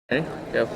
Okay, go.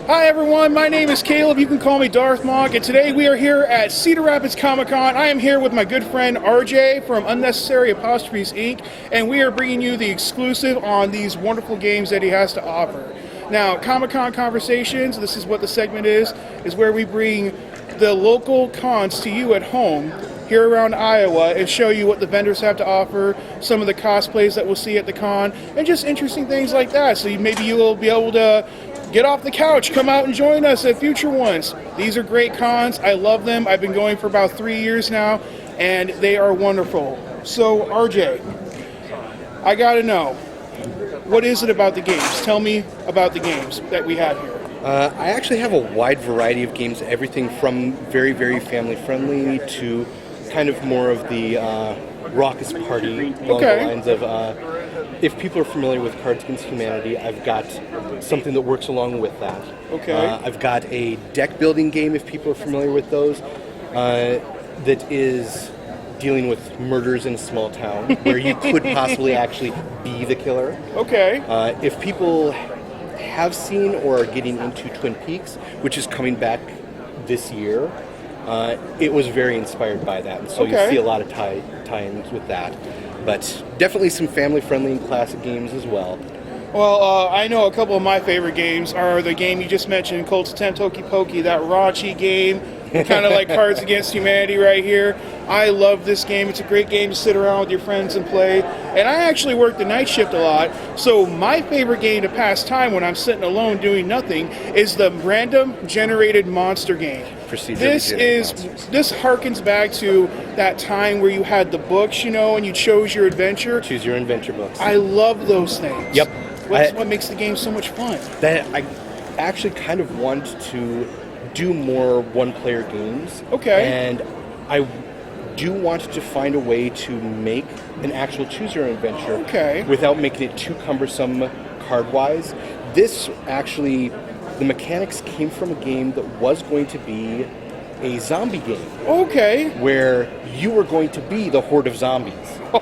Hi everyone, my name is Caleb. You can call me Darth Moch, and today we are here at Cedar Rapids Comic Con. I am here with my good friend RJ from Unnecessary Apostrophes Inc., and we are bringing you the exclusive on these wonderful games that he has to offer. Now, Comic Con Conversations, this is what the segment is where we bring the local cons to you at home here around Iowa and show you what the vendors have to offer, some of the cosplays that we'll see at the con, and just interesting things like that. So maybe you will be able to get off the couch, come out and join us at future ones. These are great cons. I love them. I've been going for about 3 years now, and they are wonderful. So, RJ, I gotta know, what is it about the games? Tell me about the games that we have here. I actually have a wide variety of games, everything from very, very family-friendly to kind of more of the raucous party along the lines of, if people are familiar with Cards Against Humanity, I've got something that works along with that. Okay. I've got a deck-building game, if people are familiar with those, that is dealing with murders in a small town, where you could possibly actually be the killer. Okay. If people have seen or are getting into Twin Peaks, which is coming back this year, it was very inspired by that, and so you see a lot of tie-ins with that. But definitely some family-friendly and classic games as well. Well, I know a couple of my favorite games are the game you just mentioned, Colts 10 Toki Pokey, that raunchy game, kind of like Cards Against Humanity right here. I love this game. It's a great game to sit around with your friends and play. And I actually work the night shift a lot, so my favorite game to pass time when I'm sitting alone doing nothing is the random generated monster game. This harkens back to that time where you had the books, you know, and you chose your adventure. Choose your adventure books. I love those things. Yep. That's what makes the game so much fun. That I actually kind of want to do more one-player games. Okay. And I do want to find a way to make an actual choose-your-own-adventure without making it too cumbersome card-wise. This actually, the mechanics came from a game that was going to be a zombie game. Okay. Where you were going to be the horde of zombies.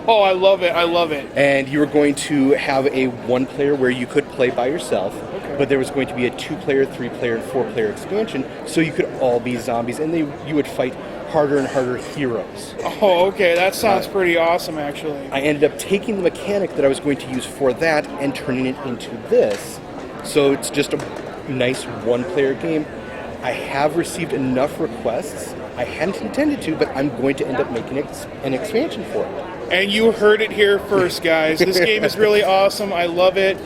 Oh, I love it. I love it. And you were going to have a one-player where you could play by yourself, but there was going to be a 2-player, 3-player, and 4-player expansion, so you could all be zombies, and you would fight harder and harder heroes. Oh, okay. That sounds pretty awesome, actually. I ended up taking the mechanic that I was going to use for that and turning it into this. So it's just a nice one-player game. I have received enough requests. I hadn't intended to, but I'm going to end up making an expansion for it. And you heard it here first, guys. This game is really awesome. I love it.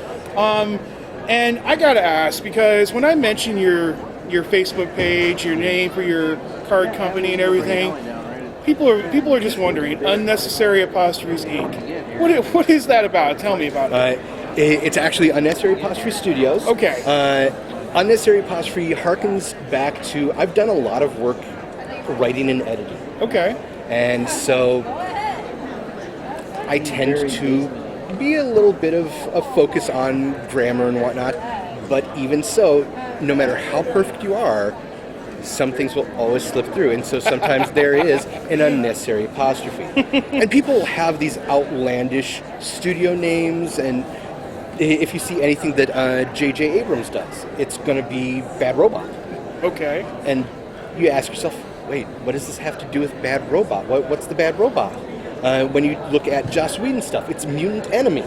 And I gotta ask, because when I mention your Facebook page, your name for your card company and everything, people are just wondering, Unnecessary Apostrophes Inc. What is that about? Tell me about it. It's actually Unnecessary Apostrophe Studios. Okay. Unnecessary Apostrophe harkens back to, I've done a lot of work writing and editing. Okay. And so I tend to be a little bit of a focus on grammar and whatnot, but even so, no matter how perfect you are, some things will always slip through, and so sometimes there is an unnecessary apostrophe. And people have these outlandish studio names, and if you see anything that J.J. Abrams does, it's going to be Bad Robot. Okay. And you ask yourself, wait, what does this have to do with Bad Robot? What's the Bad Robot? When you look at Joss Whedon stuff, it's Mutant Enemy.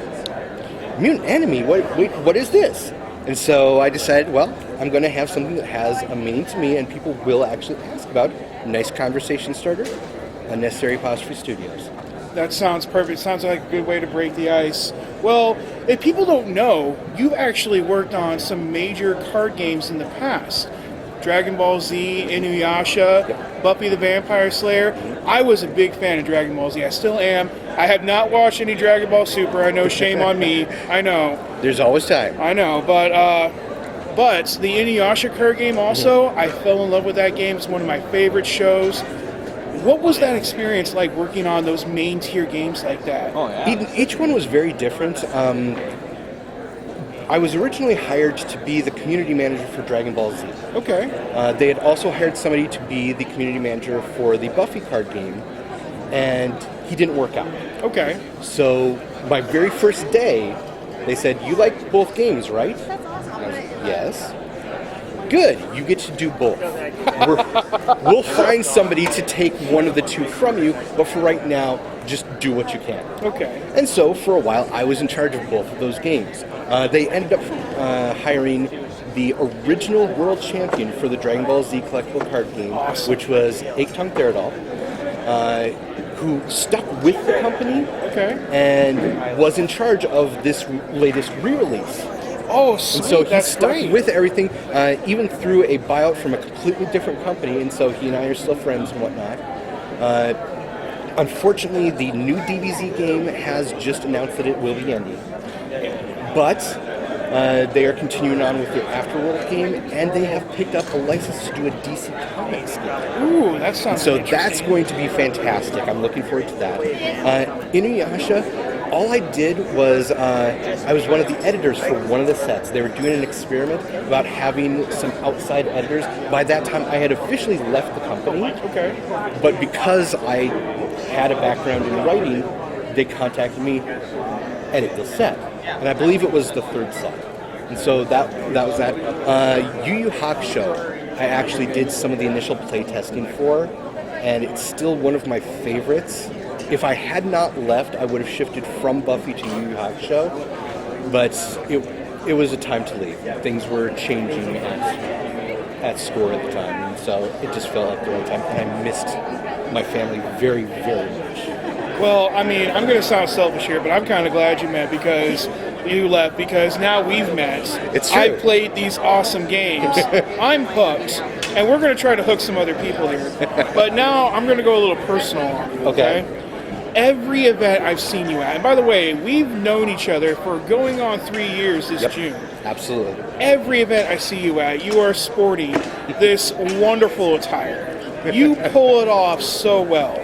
Mutant Enemy? What is this? And so I decided, well, I'm going to have something that has a meaning to me and people will actually ask about. Nice conversation starter. Unnecessary Apostrophe Studios. That sounds perfect. Sounds like a good way to break the ice. Well, if people don't know, you've actually worked on some major card games in the past. Dragon Ball Z, Inuyasha, Buffy the Vampire Slayer. I was a big fan of Dragon Ball Z. I still am. I have not watched any Dragon Ball Super. I know, shame on me. I know. There's always time. I know, but the Inuyasha card game also, I fell in love with that game. It's one of my favorite shows. What was that experience like working on those main tier games like that? Oh, yeah. Each one was very different. I was originally hired to be the community manager for Dragon Ball Z. Okay. They had also hired somebody to be the community manager for the Buffy card game, and he didn't work out. Okay. So my very first day, they said, "You like both games, right?" That's awesome. Yes. Good. You get to do both. We'll find somebody to take one of the two from you, but for right now, just do what you can. Okay. And so, for a while, I was in charge of both of those games. They ended up hiring the original world champion for the Dragon Ball Z collectible card game, which was Eiktong Therodol, who stuck with the company and was in charge of this latest re-release. Oh, sweet. And so he That's stuck great. with everything, even through a buyout from a completely different company, and so he and I are still friends and whatnot. Unfortunately, the new DBZ game has just announced that it will be ending. But they are continuing on with their Afterworld game, and they have picked up a license to do a DC Comics game. Ooh, that sounds So interesting. that's going to be fantastic. I'm looking forward to that. Inuyasha, all I did was I was one of the editors for one of the sets. They were doing an experiment about having some outside editors. By that time, I had officially left the company. Okay. But because I had a background in writing, they contacted me, edit the set. And I believe it was the third set. And so that was that. Yu Yu Hakusho, I actually did some of the initial play testing for, and it's still one of my favorites. If I had not left, I would have shifted from Buffy to Yu Yu Hakusho, but it was a time to leave. Things were changing at Score at the time, and so it just felt like the right time, and I missed my family very, very much. Well, I mean, I'm going to sound selfish here, but I'm kind of glad you left because now we've met. It's true. I played these awesome games. I'm hooked, and we're going to try to hook some other people here. But now I'm going to go a little personal on you, okay? Every event I've seen you at, and by the way, we've known each other for going on 3 years this June. Absolutely. Every event I see you at, you are sporting this wonderful attire. You pull it off so well.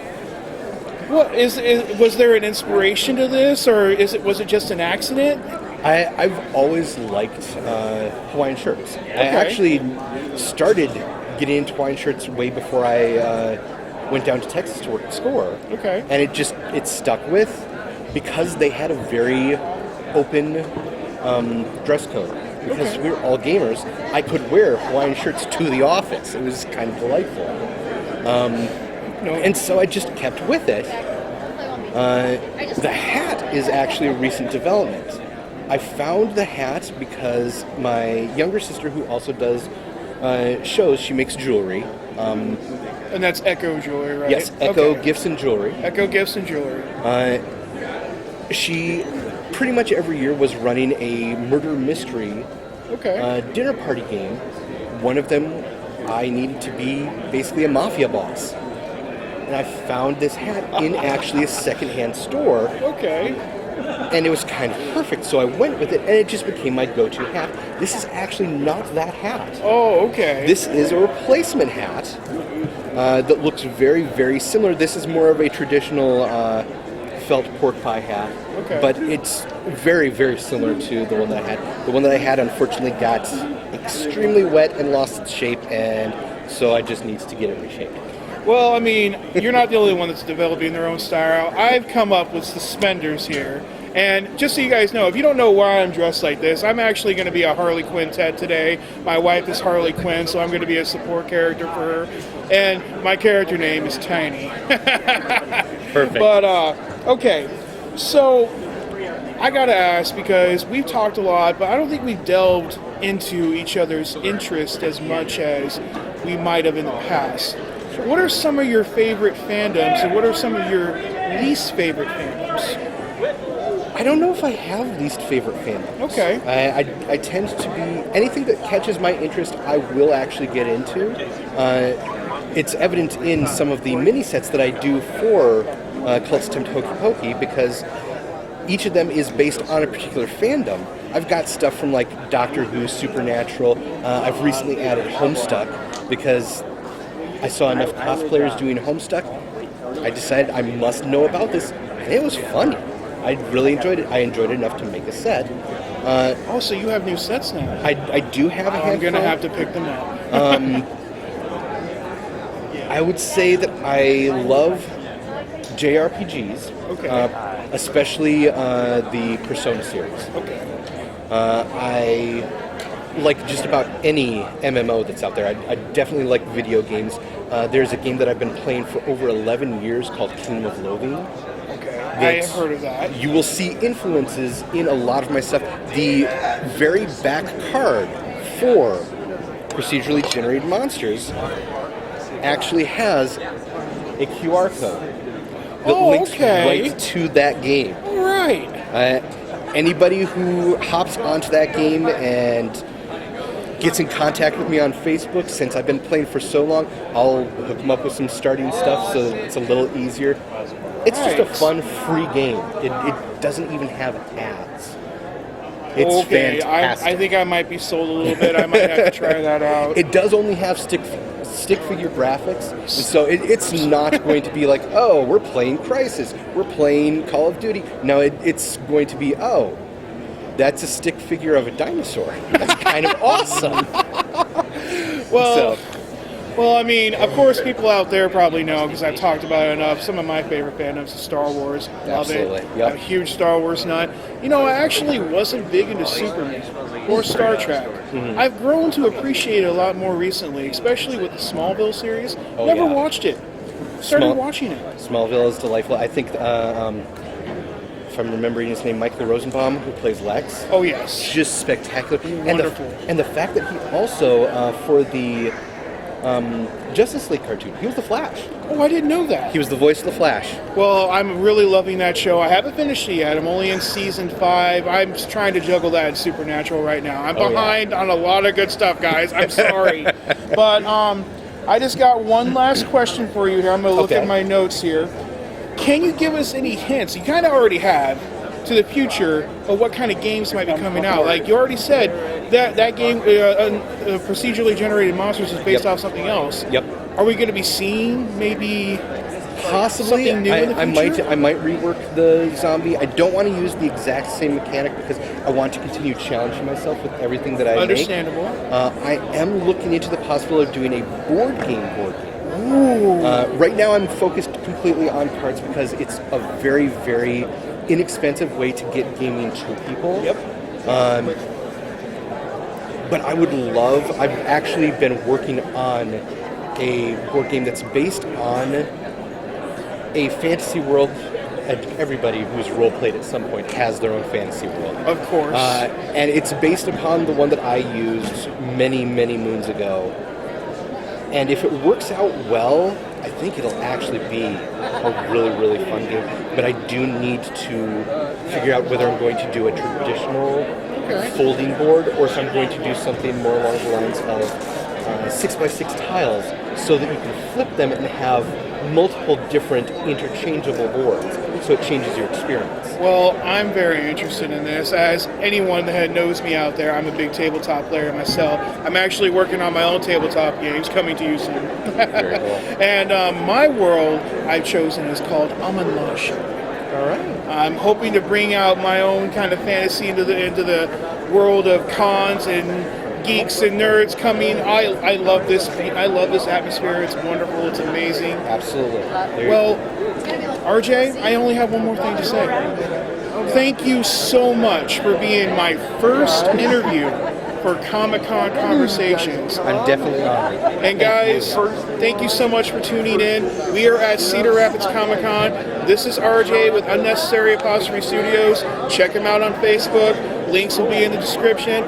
What was there an inspiration to this, or was it just an accident? I've always liked Hawaiian shirts. I actually started getting into Hawaiian shirts way before I went down to Texas to work at Score. Okay. And it stuck with because they had a very open dress code. Because we were all gamers, I could wear Hawaiian shirts to the office. It was kind of delightful. And so I just kept with it. The hat is actually a recent development. I found the hat because my younger sister, who also does shows, she makes jewelry. And that's Echo Jewelry, right? Yes, Echo Gifts and Jewelry. Echo Gifts and Jewelry. She pretty much every year was running a murder mystery dinner party game. One of them, I needed to be basically a mafia boss. And I found this hat in actually a secondhand store. Okay. And it was kind of perfect, so I went with it, and it just became my go-to hat. This is actually not that hat. Oh, okay. This is a replacement hat that looks very, very similar. This is more of a traditional felt pork pie hat, but it's very, very similar to the one that I had. The one that I had, unfortunately, got extremely wet and lost its shape, and so I just needs to get it reshaped. Well, I mean, you're not the only one that's developing their own style. I've come up with suspenders here. And just so you guys know, if you don't know why I'm dressed like this, I'm actually going to be a Harley Quinn Ted today. My wife is Harley Quinn, so I'm going to be a support character for her. And my character name is Tiny. Perfect. But, okay. So, I got to ask, because we've talked a lot, but I don't think we've delved into each other's interest as much as we might have in the past. What are some of your favorite fandoms, and what are some of your least favorite fandoms? I don't know if I have least favorite fandoms. Okay. I tend to be... Anything that catches my interest, I will actually get into. It's evident in some of the mini-sets that I do for Cult's Attempt Hokey Pokey, because each of them is based on a particular fandom. I've got stuff from, like, Doctor Who, Supernatural. I've recently added Homestuck, because I saw enough cosplayers doing Homestuck. I decided I must know about this, and it was funny. I really enjoyed it. I enjoyed it enough to make a set. So you have new sets now. I do have a handful. I'm going to have to pick them up. I would say that I love JRPGs, especially the Persona series. Okay. I like just about any MMO that's out there. I definitely like video games. There's a game that I've been playing for over 11 years called Kingdom of Loathing. Okay, I heard of that. You will see influences in a lot of my stuff. The very back card for procedurally generated monsters actually has a QR code that links right to that game. Right. Anybody who hops onto that game and gets in contact with me on Facebook, since I've been playing for so long, I'll hook them up with some starting stuff so that it's a little easier. It's just a fun, free game. It doesn't even have ads. It's fantastic. I think I might be sold a little bit. I might have to try that out. It does only have stick figure graphics, so it's not going to be like, oh, we're playing Crysis, we're playing Call of Duty. No, it's going to be, oh, that's a stick figure of a dinosaur. That's kind of awesome. Well, I mean, of course, people out there probably know, because I've talked about it enough, some of my favorite fandoms is Star Wars. Love Absolutely. it. Yep. I'm a huge Star Wars nut. You know, I actually wasn't big into Superman or Star Trek. Mm-hmm. I've grown to appreciate it a lot more recently, especially with the Smallville series. Never watched it. Started watching it. Smallville is delightful. I think, if I'm remembering his name, Michael Rosenbaum, who plays Lex. Oh, yes. Just spectacular. Wonderful. And the fact that he also, for the Justice League cartoon, he was the Flash. Oh, I didn't know that. He was the voice of the Flash. Well, I'm really loving that show. I haven't finished it yet. I'm only in season 5. I'm just trying to juggle that and Supernatural right now. I'm behind on a lot of good stuff, guys. I'm sorry. But I just got one last question for you here. I'm going to look at my notes here. Can you give us any hints? You kind of already have, to the future of what kind of games might be coming out. Like you already said, that game, procedurally generated monsters, is based off something else. Yep. Are we going to be seeing maybe possibly something new in the future? I might rework the zombie. I don't want to use the exact same mechanic because I want to continue challenging myself with everything that I Understandable. make. I am looking into the possibility of doing a board game. Right now I'm focused completely on cards because it's a very, very inexpensive way to get gaming to people. Yep. But I would love, I've actually been working on a board game that's based on a fantasy world, and everybody who's role-played at some point has their own fantasy world. Of course. And it's based upon the one that I used many, many moons ago. And if it works out well, I think it'll actually be a really, really fun game. But I do need to figure out whether I'm going to do a traditional folding board or if I'm going to do something more along the lines of 6x6 tiles so that you can flip them and have multiple different interchangeable boards. So it changes your experience. Well, I'm very interested in this. As anyone that knows me out there, I'm a big tabletop player myself. I'm actually working on my own tabletop games, coming to you soon. Very cool. And my world I've chosen is called Amanlash. All right. I'm hoping to bring out my own kind of fantasy into the world of cons and geeks and nerds coming. I love this. I love this atmosphere. It's wonderful. It's amazing. Absolutely. Well, RJ, I only have one more thing to say. Thank you so much for being my first interview for Comic Con Conversations. I'm definitely honored. And guys, thank you so much for tuning in. We are at Cedar Rapids Comic Con. This is RJ with Unnecessary Apostrophe Studios. Check him out on Facebook. Links will be in the description.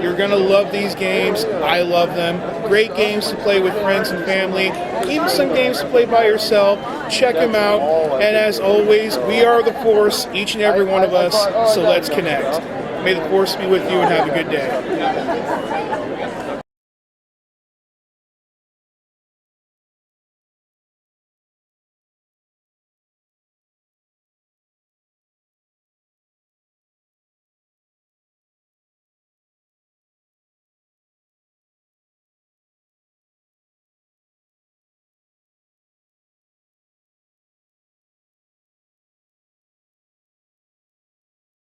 You're going to love these games. I love them. Great games to play with friends and family. Even some games to play by yourself. Check them out. And as always, we are the Force, each and every one of us. So let's connect. May the Force be with you and have a good day.